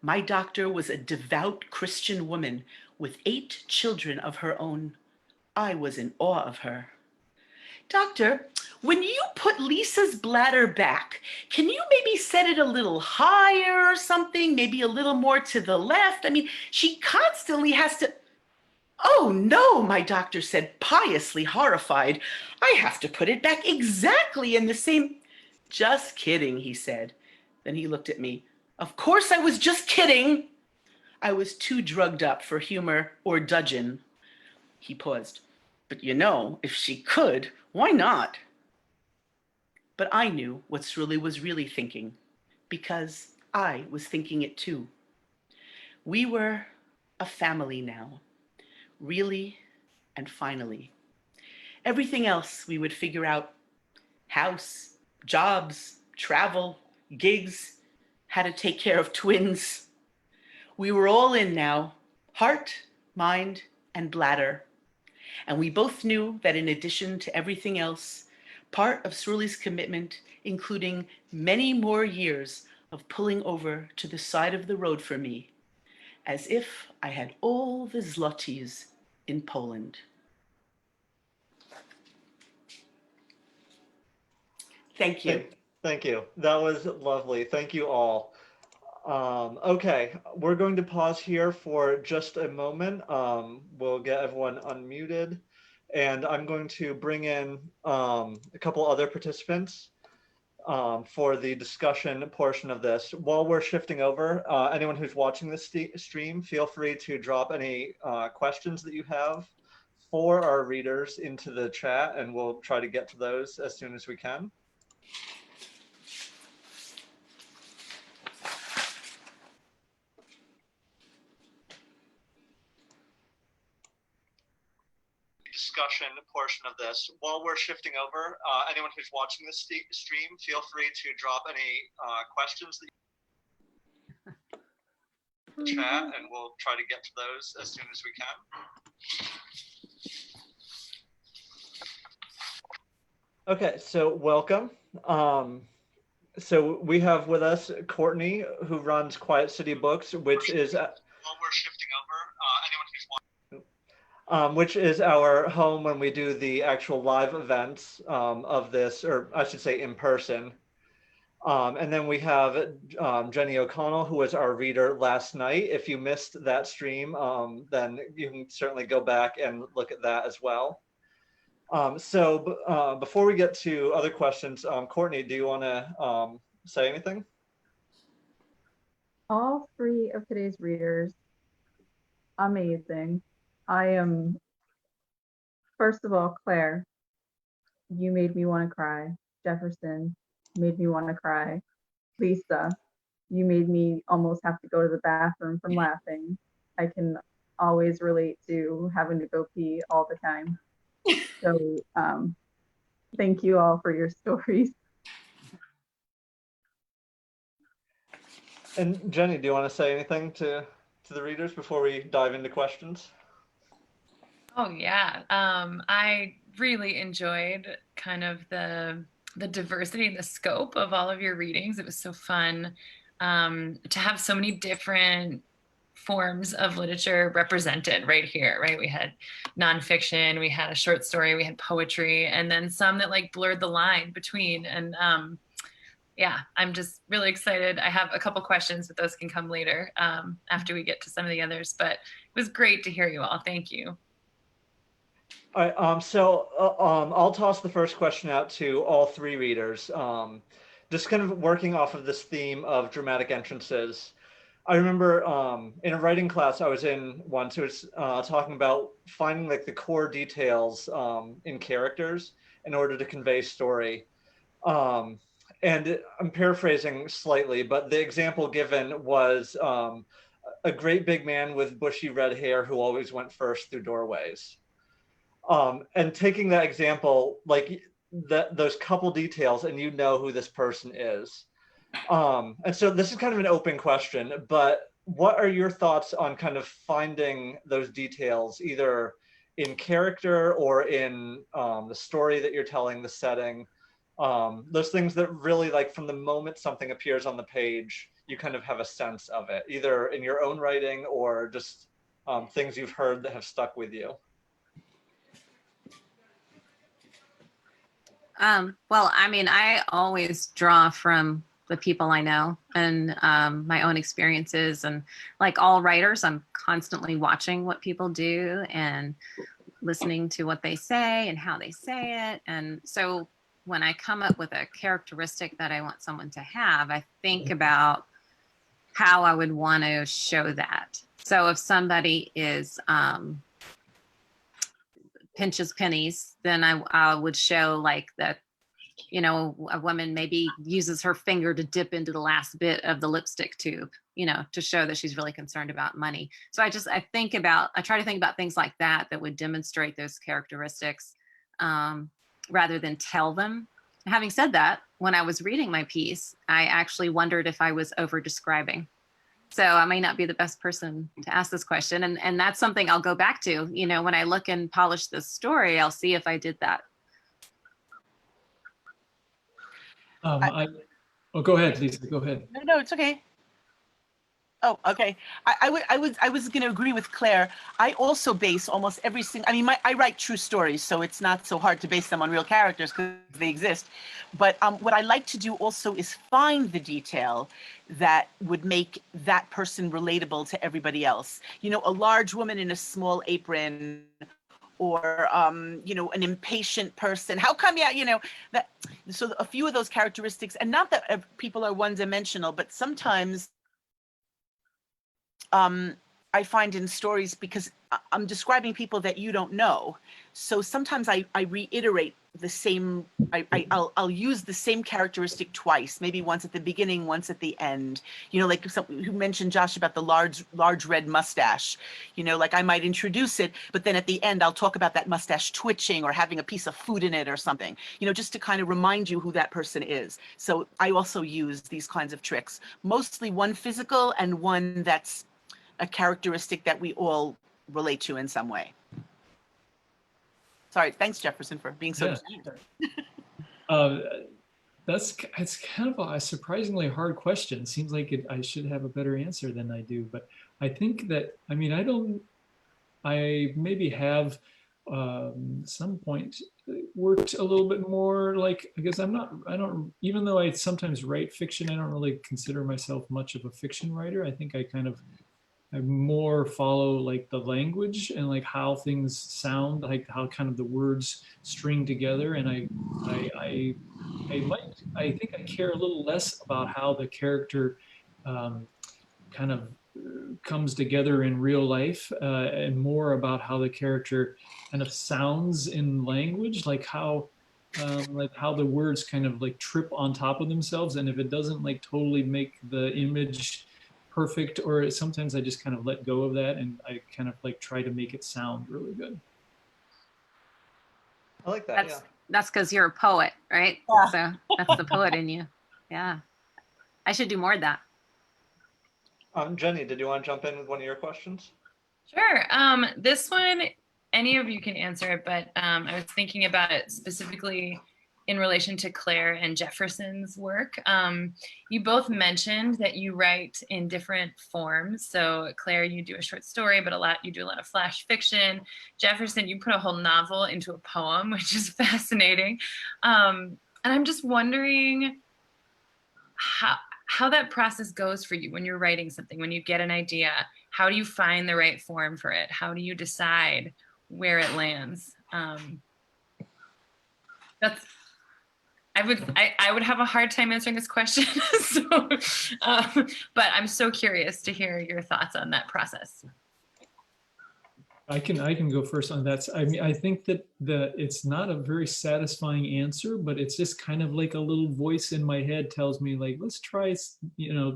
My doctor was a devout Christian woman with 8 children of her own. I was in awe of her. "Doctor, when you put Lisa's bladder back, can you maybe set it a little higher or something? Maybe a little more to the left? I mean, she constantly has to..." "Oh no," my doctor said, piously horrified. "I have to put it back exactly in the same..." "Just kidding," he said. Then he looked at me. "Of course I was just kidding." I was too drugged up for humor or dudgeon. He paused. "But you know, if she could, why not?" But I knew what Surly was really thinking, because I was thinking it too. We were a family now, really and finally. Everything else we would figure out: house, jobs, travel, gigs, how to take care of twins. We were all in now, heart, mind, and bladder. And we both knew that in addition to everything else, part of Surly's commitment, including many more years of pulling over to the side of the road for me, as if I had all the zlotys in Poland. Thank you. Thank you. That was lovely. Thank you all. Okay, we're going to pause here for just a moment. We'll get everyone unmuted, and I'm going to bring in a couple other participants for the discussion portion of this. While we're shifting over, anyone who's watching this stream, feel free to drop any questions that you have for our readers into the chat, and we'll try to get to those as soon as we can. discussion portion of this. While we're shifting over, anyone who's watching this stream, feel free to drop any questions that you can chat, and we'll try to get to those as soon as we can. Okay, so welcome. So we have with us Courtney, who runs Quiet City Books, which is while we're shifting over, anyone who's watching, which is our home when we do the actual live events of this, or I should say in person. And then we have Jenny O'Connell, who was our reader last night. If you missed that stream, then you can certainly go back and look at that as well. So before we get to other questions, Courtney, do you want to say anything? All three of today's readers, amazing. I am, first of all, Claire, you made me want to cry. Jefferson made me want to cry. Lisa, you made me almost have to go to the bathroom from laughing. I can always relate to having to go pee all the time. So thank you all for your stories. And Jenny, do you want to say anything to the readers before we dive into questions? Oh yeah, I really enjoyed kind of the diversity and the scope of all of your readings. It was so fun to have so many different forms of literature represented right here, right? We had nonfiction, we had a short story, we had poetry, and then some that like blurred the line between. And yeah, I'm just really excited. I have a couple questions, but those can come later after we get to some of the others. But it was great to hear you all. Thank you. All right, so I'll toss the first question out to all three readers. Just kind of working off of this theme of dramatic entrances. I remember in a writing class I was in once, it was talking about finding like the core details in characters in order to convey story. And I'm paraphrasing slightly, but the example given was a great big man with bushy red hair who always went first through doorways. And taking that example, like those couple details, and you know who this person is. And so this is kind of an open question, but what are your thoughts on kind of finding those details, either in character or in the story that you're telling, the setting, those things that really, like, from the moment something appears on the page, you kind of have a sense of it, either in your own writing or just things you've heard that have stuck with you? Well, I mean, I always draw from the people I know and my own experiences. And like all writers, I'm constantly watching what people do and listening to what they say and how they say it. And so when I come up with a characteristic that I want someone to have, I think about how I would want to show that. So if somebody is pinches pennies, then I would show like that, you know, a woman maybe uses her finger to dip into the last bit of the lipstick tube, you know, to show that she's really concerned about money. So I try to think about things like that that would demonstrate those characteristics rather than tell them. Having said that, when I was reading my piece, I actually wondered if I was over describing. So I may not be the best person to ask this question. And that's something I'll go back to, you know, when I look and polish this story, I'll see if I did that. Go ahead, Lisa, go ahead. No, it's okay. Oh, okay. I was going to agree with Claire. I also base almost every single, I mean, I write true stories, so it's not so hard to base them on real characters because they exist. But what I like to do also is find the detail that would make that person relatable to everybody else. You know, a large woman in a small apron, or you know, an impatient person. How come, yeah, you know, that. So a few of those characteristics, and not that people are one-dimensional, but sometimes I find in stories, because I'm describing people that you don't know. So sometimes I reiterate the same, I'll use the same characteristic twice, maybe once at the beginning, once at the end. You know, like who mentioned, Josh, about the large red mustache. You know, like I might introduce it, but then at the end, I'll talk about that mustache twitching or having a piece of food in it or something, you know, just to kind of remind you who that person is. So I also use these kinds of tricks, mostly one physical and one that's a characteristic that we all relate to in some way. Sorry, thanks Jefferson for being so. Yeah. It's kind of a surprisingly hard question. It seems like I should have a better answer than I do, but I think that, I mean, I maybe have some point worked a little bit more like, because I don't, even though I sometimes write fiction, I don't really consider myself much of a fiction writer. I think I more follow like the language and like how things sound, like how kind of the words string together. And I think I care a little less about how the character kind of comes together in real life, and more about how the character kind of sounds in language, like how the words kind of like trip on top of themselves. And if it doesn't like totally make the image perfect, or sometimes I just kind of let go of that and I kind of like try to make it sound really good. I like that. Yeah. That's because you're a poet, right? Yeah. So that's the poet in you. Yeah. I should do more of that. Jenny, did you want to jump in with one of your questions? Sure. This one, any of you can answer it, but I was thinking about it specifically in relation to Claire and Jefferson's work. You both mentioned that you write in different forms. So Claire, you do a short story, but you do a lot of flash fiction. Jefferson, you put a whole novel into a poem, which is fascinating. And I'm just wondering how that process goes for you when you're writing something, when you get an idea. How do you find the right form for it? How do you decide where it lands? I would have a hard time answering this question. So, but I'm so curious to hear your thoughts on that process. I can go first on that. I mean, I think that it's not a very satisfying answer, but it's just kind of like a little voice in my head tells me like, let's try,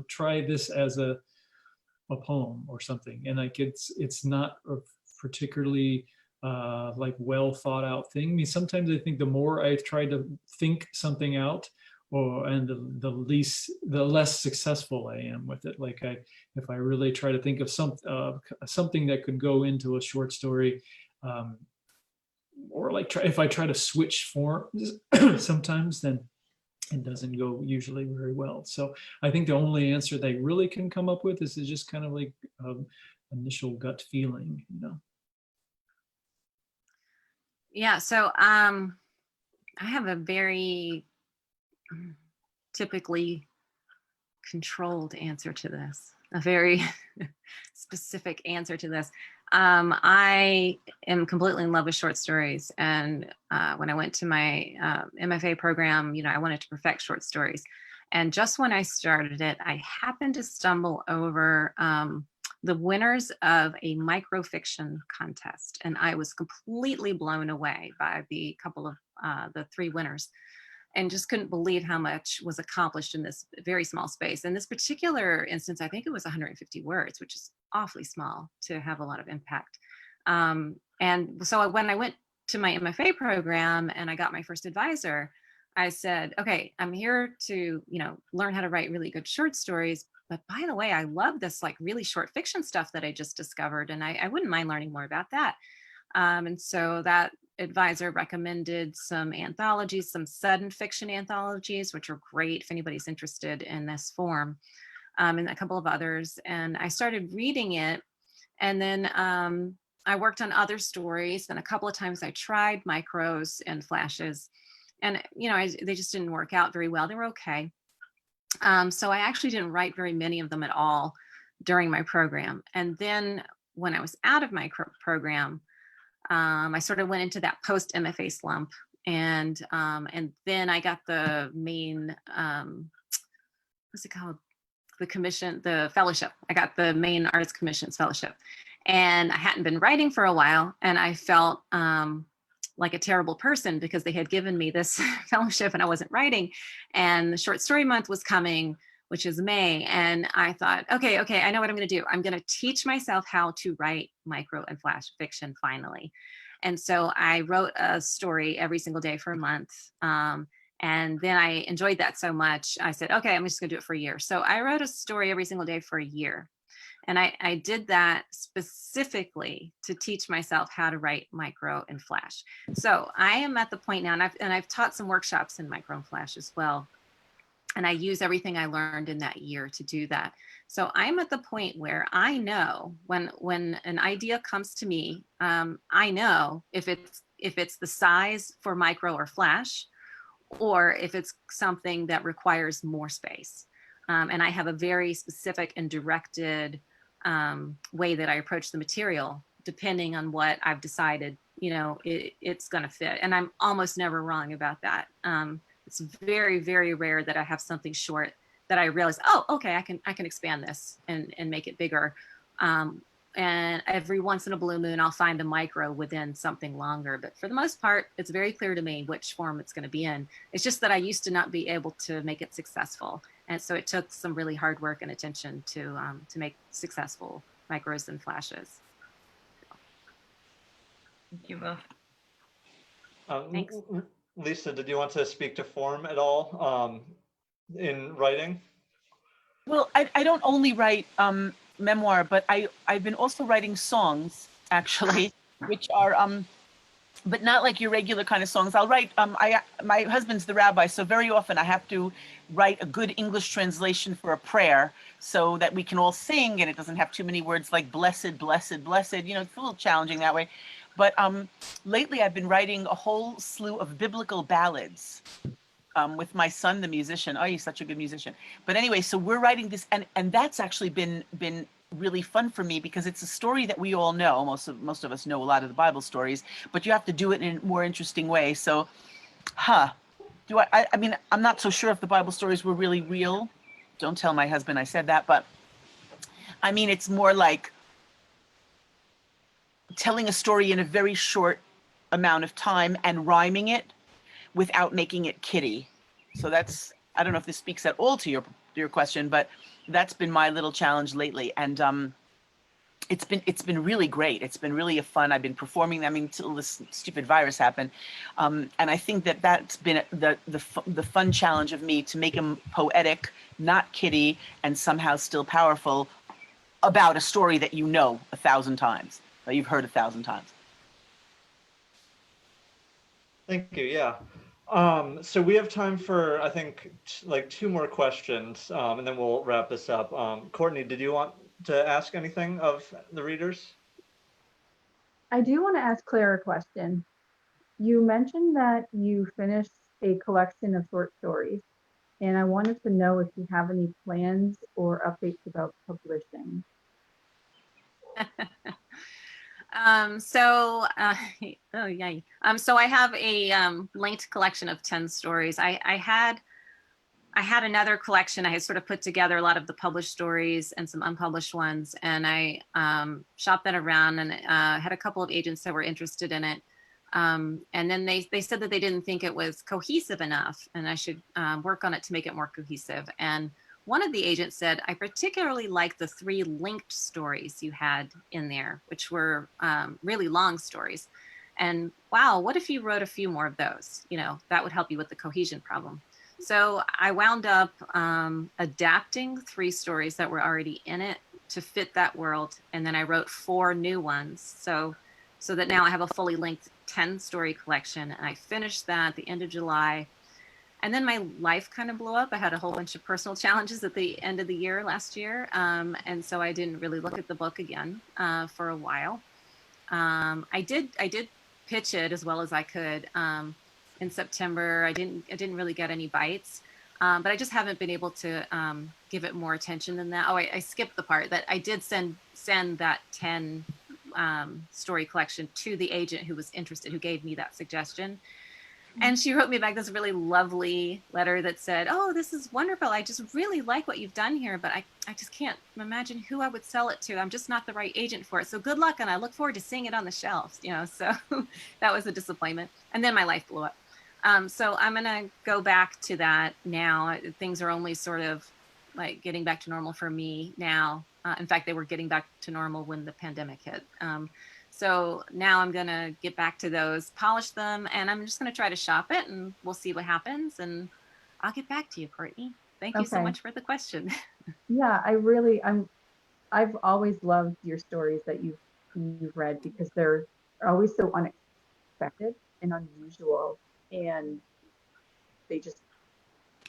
try this as a poem or something. And like, it's not a particularly like well thought out thing. I mean, sometimes I think the more I try to think something out, the less successful I am with it. Like if I really try to think of something that could go into a short story, or like if I try to switch forms, sometimes then it doesn't go usually very well. So I think the only answer they really can come up with is just kind of like initial gut feeling, Yeah, so I have a very typically controlled answer to this, a very specific answer to this. I am completely in love with short stories. And when I went to my MFA program, I wanted to perfect short stories. And just when I started it, I happened to stumble over the winners of a microfiction contest. And I was completely blown away by the three winners, and just couldn't believe how much was accomplished in this very small space. In this particular instance, I think it was 150 words, which is awfully small to have a lot of impact. And so when I went to my MFA program and I got my first advisor, I said, okay, I'm here to, learn how to write really good short stories. But by the way, I love this like really short fiction stuff that I just discovered. And I wouldn't mind learning more about that. And so that advisor recommended some anthologies, some sudden fiction anthologies, which are great if anybody's interested in this form, and a couple of others. And I started reading it. And then I worked on other stories. And a couple of times I tried micros and flashes. And, they just didn't work out very well. They were okay. So I actually didn't write very many of them at all during my program. And then when I was out of my program, I sort of went into that post MFA slump, and then I got the main what's it called, the fellowship. I got the main Arts Commission's fellowship, And I hadn't been writing for a while, and I felt like a terrible person because they had given me this fellowship and I wasn't writing. And the short story month was coming, which is May. And I thought, okay, I know what I'm going to do. I'm going to teach myself how to write micro and flash fiction finally. And so I wrote a story every single day for a month. And then I enjoyed that so much, I said, okay, I'm just going to do it for a year. So I wrote a story every single day for a year. And I did that specifically to teach myself how to write micro and flash. So I am at the point now, and I've taught some workshops in micro and flash as well. And I use everything I learned in that year to do that. So I'm at the point where I know when an idea comes to me, I know if it's the size for micro or flash, or if it's something that requires more space. And I have a very specific and directed way that I approach the material, depending on what I've decided, it's going to fit. And I'm almost never wrong about that. It's very, very rare that I have something short that I realize, oh, okay, I can expand this and make it bigger. And every once in a blue moon, I'll find a micro within something longer. But for the most part, it's very clear to me which form it's going to be in. It's just that I used to not be able to make it successful. And so it took some really hard work and attention to make successful micros and flashes. Thank you both. Thanks. Lisa, did you want to speak to form at all in writing? Well, I don't only write memoir, but I've been also writing songs, actually, which are but not like your regular kind of songs. I'll write my husband's the rabbi, so very often I have to write a good English translation for a prayer so that we can all sing, and it doesn't have too many words like blessed, blessed, blessed. It's a little challenging that way. But lately I've been writing a whole slew of biblical ballads with my son, the musician. Oh, he's such a good musician. But anyway, so we're writing this, and that's actually been really fun for me because it's a story that we all know. Most of us know a lot of the Bible stories, but you have to do it in a more interesting way. So, I mean, I'm not so sure if the Bible stories were really real. Don't tell my husband I said that, but I mean, it's more like telling a story in a very short amount of time and rhyming it without making it kiddie. So that's, I don't know if this speaks at all to your question, but that's been my little challenge lately. And it's been really great. It's been really fun. I've been performing, I mean, until this stupid virus happened. And I think that's been the fun challenge of me, to make them poetic, not kiddie, and somehow still powerful, about a story that 1,000 times, that you've heard 1,000 times. Thank you. Yeah. So we have time for, I think, like 2 more questions, and then we'll wrap this up. Courtney, did you want to ask anything of the readers? I do want to ask Claire a question. You mentioned that you finished a collection of short stories, and I wanted to know if you have any plans or updates about publishing. So I have a linked collection of 10 stories. I had another collection. I had sort of put together a lot of the published stories and some unpublished ones, and I shopped that around, and had a couple of agents that were interested in it. And then they said that they didn't think it was cohesive enough, and I should work on it to make it more cohesive. And one of the agents said, I particularly like the 3 linked stories you had in there, which were really long stories. And wow, what if you wrote a few more of those? That would help you with the cohesion problem. So I wound up adapting 3 stories that were already in it to fit that world. And then I wrote 4 new ones. So that now I have a fully linked 10-story collection. And I finished that at the end of July. And then my life kind of blew up. I had a whole bunch of personal challenges at the end of the year last year. And so I didn't really look at the book again for a while. I did pitch it as well as I could in September. I didn't really get any bites, but I just haven't been able to give it more attention than that. Oh, I skipped the part that I did send that 10 story collection to the agent who was interested, who gave me that suggestion. And she wrote me back this really lovely letter that said, "Oh, this is wonderful. I just really like what you've done here, but I just can't imagine who I would sell it to. I'm just not the right agent for it. So good luck, and I look forward to seeing it on the shelves." So that was a disappointment. And then my life blew up. So I'm gonna go back to that now. Things are only sort of like getting back to normal for me now. In fact, they were getting back to normal when the pandemic hit. So now I'm gonna get back to those, polish them, and I'm just gonna try to shop it, and we'll see what happens. And I'll get back to you, Courtney. Thank you so Okay. much for the question. Yeah, I've always loved your stories that you've read because they're always so unexpected and unusual, and they just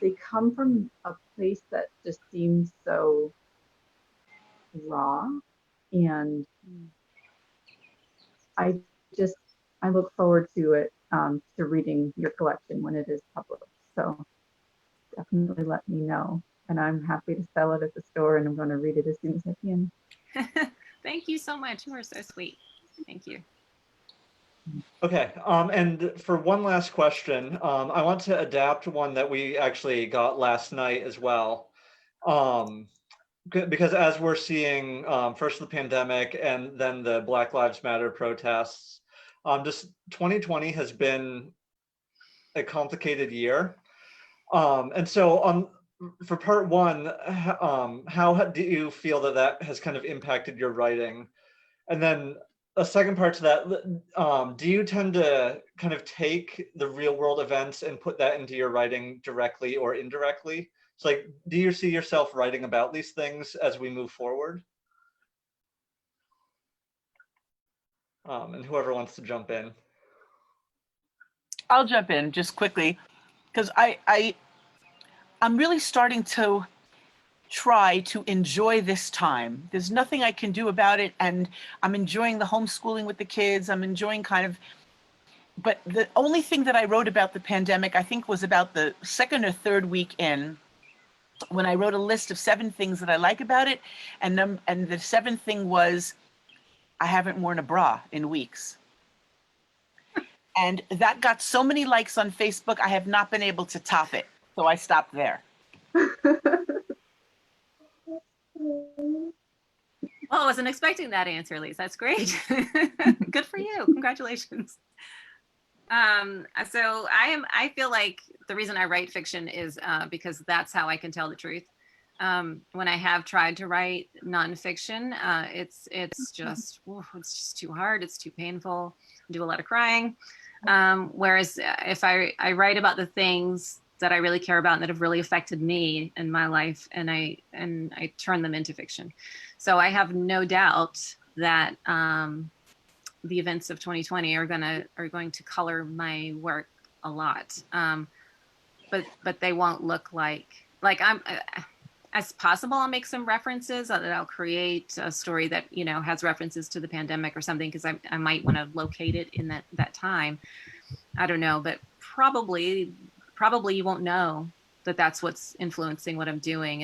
they come from a place that just seems so raw, and I just I look forward to it, to reading your collection when it is published. So definitely let me know, and I'm happy to sell it at the store, and I'm going to read it as soon as I can. Thank you so much. You are so sweet. Thank you. Okay, and for one last question, I want to adapt one that we actually got last night as well. Because as we're seeing first the pandemic and then the Black Lives Matter protests, just 2020 has been a complicated year. And so for part one, how do you feel that has kind of impacted your writing? And then a second part to that, do you tend to kind of take the real world events and put that into your writing directly or indirectly? It's like, do you see yourself writing about these things as we move forward? And whoever wants to jump in. I'll jump in just quickly because I'm really starting to try to enjoy this time. There's nothing I can do about it, and I'm enjoying the homeschooling with the kids. I'm enjoying but the only thing that I wrote about the pandemic, I think, was about the second or third week in, when I wrote a list of 7 things that I like about it, and the 7th thing was I haven't worn a bra in weeks. And that got so many likes on Facebook, I have not been able to top it. So I stopped there. Well, I wasn't expecting that answer, Lise. That's great. Good for you. Congratulations. So I feel like the reason I write fiction is because that's how I can tell the truth. When I have tried to write nonfiction, it's just too hard. It's too painful. I do a lot of crying. Whereas if I write about the things that I really care about and that have really affected me in my life, and I turn them into fiction. So I have no doubt that the events of 2020 are going to color my work a lot. But they won't look like I'm. As possible, I'll make some references. I'll create a story that has references to the pandemic or something, because I might want to locate it in that time. I don't know, but probably you won't know that that's what's influencing what I'm doing.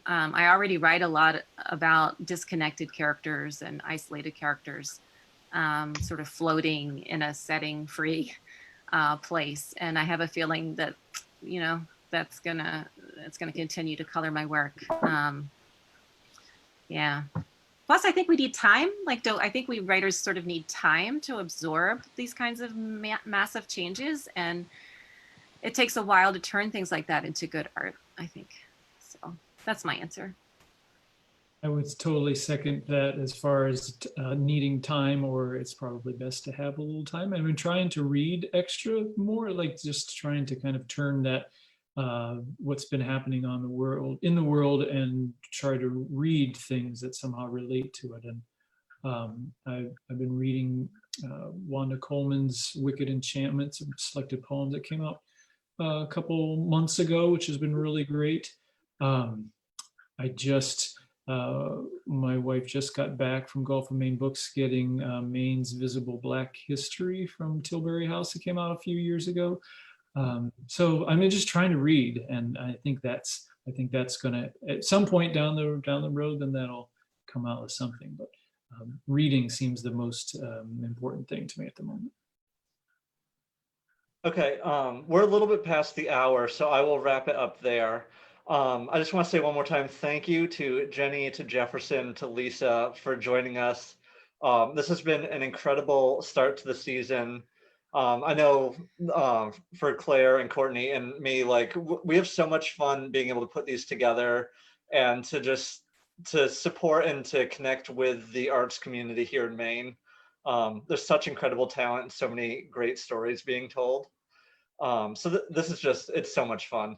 I already write a lot about disconnected characters and isolated characters, sort of floating in a setting-free place, and I have a feeling that that's gonna continue to color my work. Yeah. Plus, I think we need time. I think we writers sort of need time to absorb these kinds of massive changes, and it takes a while to turn things like that into good art, I think. So that's my answer. I would totally second that as far as needing time, or it's probably best to have a little time. I've been trying to read extra more, like just trying to kind of turn that what's been happening in the world and try to read things that somehow relate to it. And I've been reading Wanda Coleman's Wicked Enchantments, selected poems that came out a couple months ago, which has been really great. My wife just got back from Gulf of Maine Books getting Maine's Visible Black History from Tilbury House. It came out a few years ago. So I'm just trying to read, and I think that's gonna, at some point down the road, then that'll come out as something. But reading seems the most important thing to me at the moment. Okay, we're a little bit past the hour, so I will wrap it up there. I just want to say one more time, thank you to Jenny, to Jefferson, to Lisa for joining us. This has been an incredible start to the season. I know for Claire and Courtney and me, like we have so much fun being able to put these together and to just to support and to connect with the arts community here in Maine. There's such incredible talent and so many great stories being told. So this is just, it's so much fun.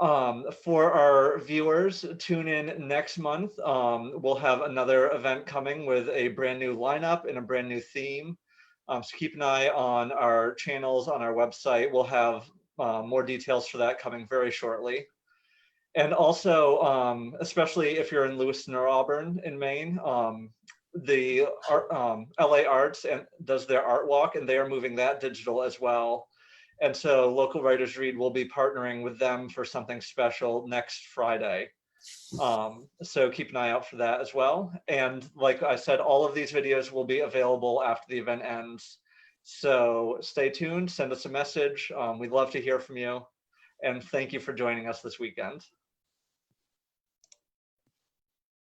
For our viewers, tune in next month. We'll have another event coming with a brand new lineup and a brand new theme. So keep an eye on our channels, on our website. We'll have more details for that coming very shortly. And also, especially if you're in Lewiston or Auburn in Maine, the LA Arts and does their art walk, and they are moving that digital as well. And so Local Writers Read will be partnering with them for something special next Friday. So keep an eye out for that as well. And like I said, all of these videos will be available after the event ends. So stay tuned, send us a message. We'd love to hear from you. And thank you for joining us this weekend.